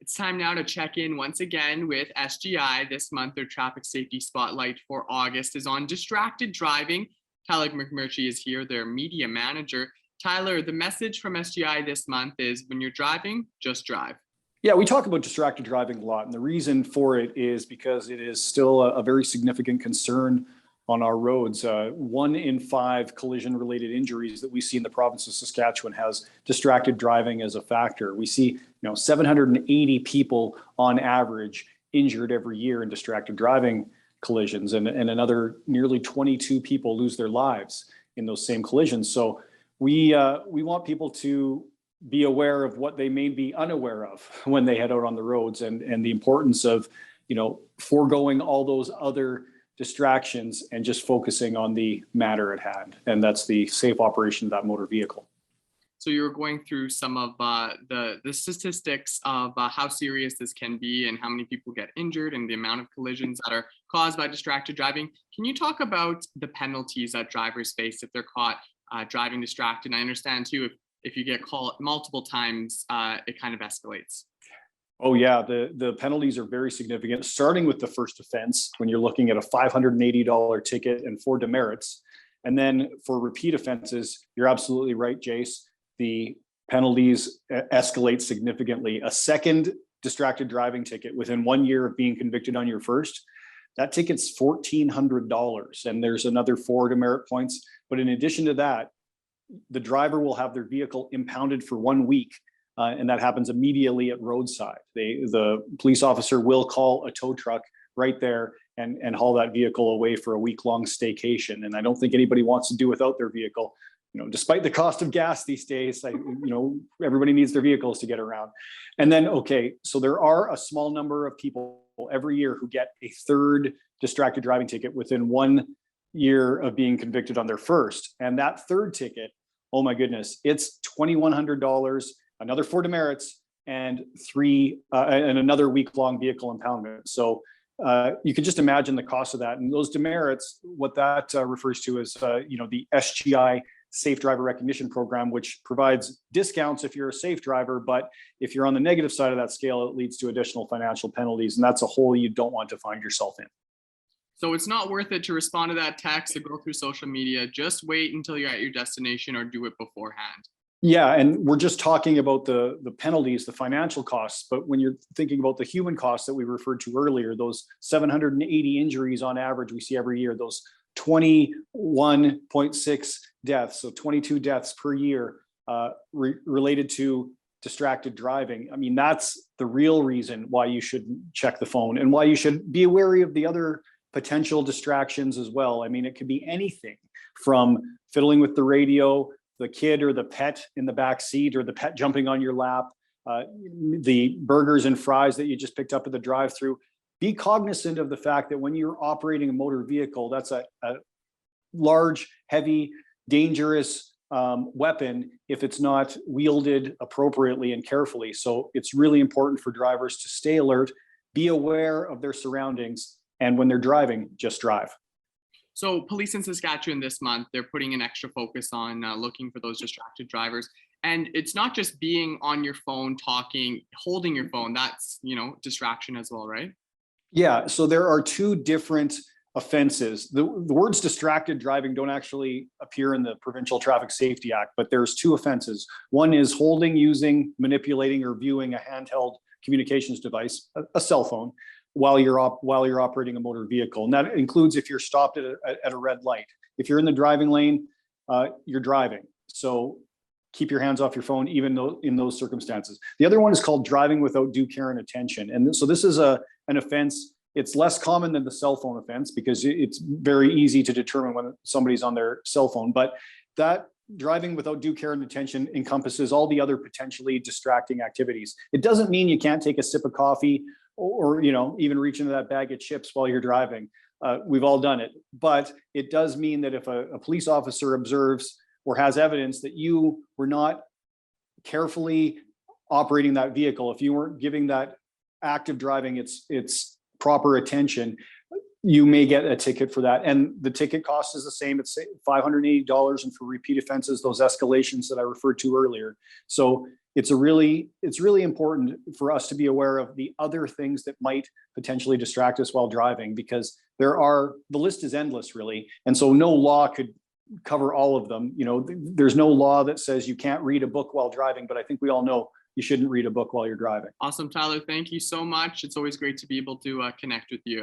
It's time now to check in once again with SGI. This month, their traffic safety spotlight for August is on distracted driving. Tyler McMurtry is here, their media manager. Tyler, the message from SGI this month is when you're driving, just drive. Yeah, we talk about distracted driving a lot, and the reason for it is because it is still a very significant concern on our roads. 1 in 5 collision-related injuries that we see in the province of Saskatchewan has distracted driving as a factor. We see, 780 people on average injured every year in distracted driving collisions, and another nearly 22 people lose their lives in those same collisions. So we want people to be aware of what they may be unaware of when they head out on the roads, and the importance of, foregoing all those other distractions and just focusing on the matter at hand. And that's the safe operation of that motor vehicle. So you were going through some of the statistics of how serious this can be and how many people get injured and the amount of collisions that are caused by distracted driving. Can you talk about the penalties that drivers face if they're caught driving distracted? And I understand too, if you get caught multiple times, it kind of escalates. Oh yeah, the penalties are very significant, starting with the first offense when you're looking at a $580 ticket and 4 demerits. And then for repeat offenses, you're absolutely right, Jace. The penalties escalate significantly. A second distracted driving ticket within 1 year of being convicted on your first, that ticket's $1,400, and there's another 4 demerit points. But in addition to that, the driver will have their vehicle impounded for 1 week. And that happens immediately at roadside. The police officer will call a tow truck right there and haul that vehicle away for a week-long staycation. And I don't think anybody wants to do without their vehicle. Despite the cost of gas these days, everybody needs their vehicles to get around. And then, okay, so there are a small number of people every year who get a third distracted driving ticket within 1 year of being convicted on their first. And that third ticket, oh my goodness, it's $2,100. Another 4 demerits, and another week-long vehicle impoundment. So you can just imagine the cost of that. And those demerits, what that refers to is, the SGI Safe Driver Recognition Program, which provides discounts if you're a safe driver, but if you're on the negative side of that scale, it leads to additional financial penalties, and that's a hole you don't want to find yourself in. So it's not worth it to respond to that text or go through social media. Just wait until you're at your destination or do it beforehand. Yeah, and we're just talking about the penalties, the financial costs, but when you're thinking about the human costs that we referred to earlier, those 780 injuries on average we see every year, those 21.6 deaths, so 22 deaths per year related to distracted driving. I mean, that's the real reason why you should check the phone and why you should be wary of the other potential distractions as well. I mean, it could be anything from fiddling with the radio, the kid or the pet in the back seat, or the pet jumping on your lap, the burgers and fries that you just picked up at the drive-through. Be cognizant of the fact that when you're operating a motor vehicle, that's a large, heavy, dangerous weapon if it's not wielded appropriately and carefully. So it's really important for drivers to stay alert, be aware of their surroundings, and when they're driving, just drive. So police in Saskatchewan this month, they're putting an extra focus on looking for those distracted drivers. And it's not just being on your phone, talking, holding your phone. That's, distraction as well, right? Yeah, so there are 2 different offenses. The words distracted driving don't actually appear in the Provincial Traffic Safety Act, but there's 2 offenses. One is holding, using, manipulating, or viewing a handheld communications device, a cell phone, while you're operating a motor vehicle. And that includes if you're stopped at a red light. If you're in the driving lane, you're driving. So keep your hands off your phone, even though in those circumstances. The other one is called driving without due care and attention. And so this is an offense. It's less common than the cell phone offense because it's very easy to determine when somebody's on their cell phone. But that driving without due care and attention encompasses all the other potentially distracting activities. It doesn't mean you can't take a sip of coffee or even reach into that bag of chips while you're driving. We've all done it. But it does mean that if a police officer observes or has evidence that you were not carefully operating that vehicle, if you weren't giving that active driving its proper attention, you may get a ticket for that. And the ticket cost is the same. It's $580. And for repeat offenses, those escalations that I referred to earlier. So it's really important for us to be aware of the other things that might potentially distract us while driving, because the list is endless, really. And so no law could cover all of them. There's no law that says you can't read a book while driving, but I think we all know you shouldn't read a book while you're driving. Awesome, Tyler. Thank you so much. It's always great to be able to connect with you.